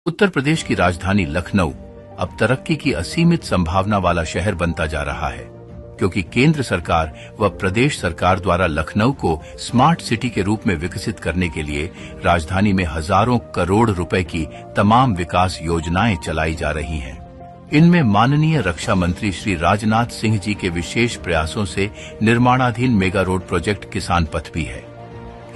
उत्तर प्रदेश की राजधानी लखनऊ अब तरक्की की असीमित संभावना वाला शहर बनता जा रहा है, क्योंकि केंद्र सरकार व प्रदेश सरकार द्वारा लखनऊ को स्मार्ट सिटी के रूप में विकसित करने के लिए राजधानी में हजारों करोड़ रुपए की तमाम विकास योजनाएं चलाई जा रही हैं। इनमें माननीय रक्षा मंत्री श्री राजनाथ सिंह जी के विशेष प्रयासों से निर्माणाधीन मेगा रोड प्रोजेक्ट किसान पथ भी है।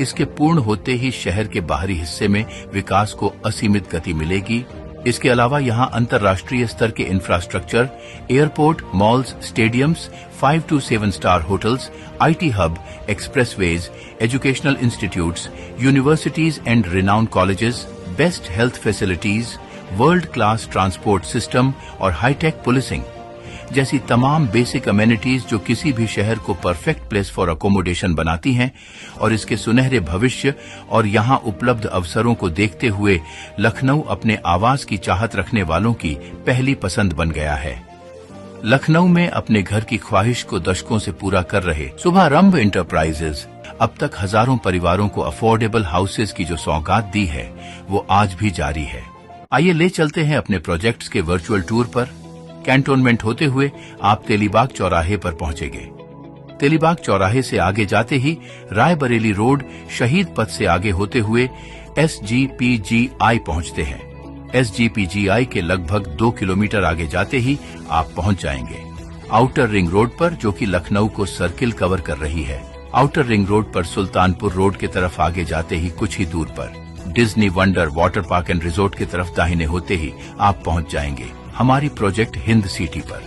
इसके पूर्ण होते ही शहर के बाहरी हिस्से में विकास को असीमित गति मिलेगी। इसके अलावा यहां अंतर्राष्ट्रीय स्तर के infrastructure, airport, malls, stadiums, 5 to 7 star hotels, IT hub, expressways, educational institutes, universities and renowned colleges, best health facilities, world class transport system और हाईटेक पुलिसिंग जैसी तमाम बेसिक अमेनिटीज जो किसी भी शहर को परफेक्ट प्लेस फॉर अकोमोडेशन बनाती हैं और इसके सुनहरे भविष्य और यहां उपलब्ध अवसरों को देखते हुए लखनऊ अपने आवास की चाहत रखने वालों की पहली पसंद बन गया है। लखनऊ में अपने घर की ख्वाहिश को दशकों से पूरा कर रहे शुभारंभ इंटरप्राइजेज अब तक हजारों परिवारों को अफोर्डेबल हाउसेज की जो सौगात दी है वो आज भी जारी है। आइए ले चलते हैं अपने प्रोजेक्ट्स के वर्चुअल टूर पर। कैंटोनमेंट होते हुए आप तेलीबाग चौराहे पर पहुंचेंगे। तेलीबाग चौराहे से आगे जाते ही रायबरेली रोड शहीद पथ से आगे होते हुए SGPGI पहुंचते हैं। SGPGI के लगभग 2 किलोमीटर आगे जाते ही आप पहुंच जाएंगे आउटर रिंग रोड पर, जो कि लखनऊ को सर्किल कवर कर रही है। आउटर रिंग रोड पर सुल्तानपुर रोड की तरफ आगे जाते ही कुछ ही दूर पर Disney wonder water park and resort की तरफ दाहिने होते ही आप पहुंच जाएंगे हमारी प्रोजेक्ट हिंद सिटी पर।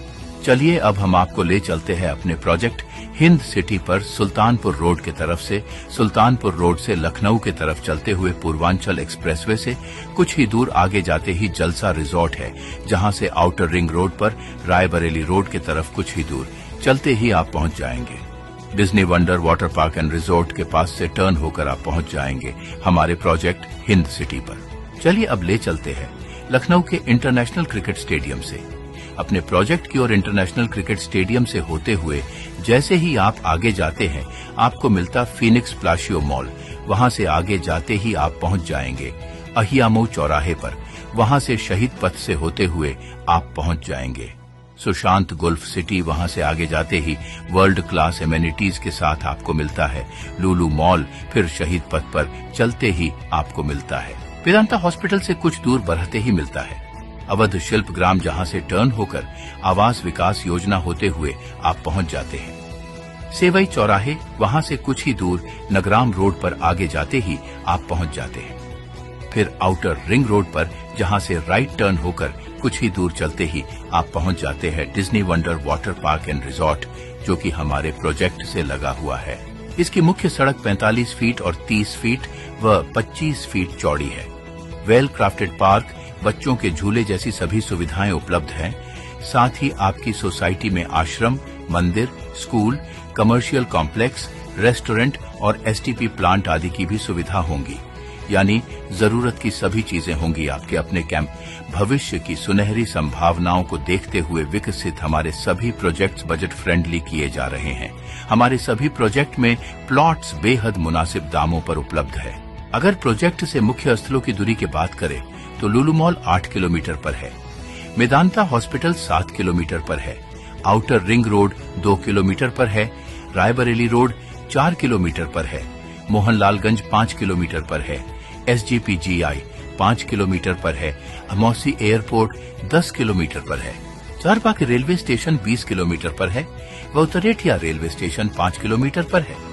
चलिए अब हम आपको ले चलते हैं अपने प्रोजेक्ट हिंद सिटी पर। सुल्तानपुर रोड की तरफ से, सुल्तानपुर रोड से लखनऊ की तरफ चलते हुए पूर्वांचल एक्सप्रेसवे से कुछ ही दूर आगे जाते ही जलसा रिजॉर्ट है, जहां से आउटर रिंग रोड पर रायबरेली रोड की तरफ कुछ ही दूर चलते ही आप पहुंच जाएंगे Disney wonder water park and resort के पास से टर्न होकर आप पहुंच जाएंगे हमारे प्रोजेक्ट हिंद सिटी पर। चलिए अब ले चलते हैं लखनऊ के इंटरनेशनल क्रिकेट स्टेडियम से। अपने प्रोजेक्ट की ओर इंटरनेशनल क्रिकेट स्टेडियम से होते हुए जैसे ही आप आगे जाते हैं आपको मिलता फीनिक्स प्लाशियो मॉल। वहां से आगे जाते ही आप पहुंच जाएंगे अहियामऊ चौराहे पर। वहां से शहीद पथ से होते हुए आप पहुंच जाएंगे सुशांत गोल्फ सिटी। वहां से आगे जाते ही वर्ल्ड क्लास एमेनिटीज के साथ आपको मिलता है लुलु मॉल। फिर शहीद पथ पर चलते ही आपको मिलता है वेदांता हॉस्पिटल से कुछ दूर बढ़ते ही मिलता है अवध शिल्प ग्राम, जहां से टर्न होकर आवास विकास योजना होते हुए आप पहुंच जाते हैं सेवई चौराहे। वहां से कुछ ही दूर नगराम रोड पर आगे जाते ही आप पहुंच जाते हैं फिर आउटर रिंग रोड पर, जहां से राइट टर्न होकर कुछ ही दूर चलते ही आप पहुंच जाते हैं Disney wonder water park and resort, जो कि हमारे प्रोजेक्ट से लगा हुआ है। इसकी मुख्य सड़क 45 फीट और 30 फीट व 25 फीट चौड़ी है। वेल क्राफ्टेड पार्क, बच्चों के झूले जैसी सभी सुविधाएं उपलब्ध हैं। साथ ही आपकी सोसाइटी में आश्रम, मंदिर, स्कूल, कमर्शियल कॉम्प्लेक्स, रेस्टोरेंट और STP प्लांट आदि की भी सुविधा होंगी। यानी जरूरत की सभी चीजें होंगी आपके अपने कैंप। भविष्य की सुनहरी संभावनाओं को देखते हुए विकसित हमारे सभी प्रोजेक्ट्स बजट फ्रेंडली किए जा रहे हैं। हमारे सभी प्रोजेक्ट में प्लॉट्स बेहद मुनासिब दामों पर उपलब्ध है। अगर प्रोजेक्ट से मुख्य स्थलों की दूरी की बात करें तो लुलु मॉल 8 किलोमीटर पर है, मेदांता हॉस्पिटल 7 किलोमीटर पर है, आउटर रिंग रोड 2 किलोमीटर पर है, रायबरेली रोड 4 किलोमीटर पर है, मोहनलालगंज 5 किलोमीटर पर है, SGPGI 5 किलोमीटर पर है, अमौसी एयरपोर्ट 10 किलोमीटर पर है, चारबाग रेलवे स्टेशन 20 किलोमीटर पर है व उतरेठिया रेलवे स्टेशन 5 किलोमीटर पर है।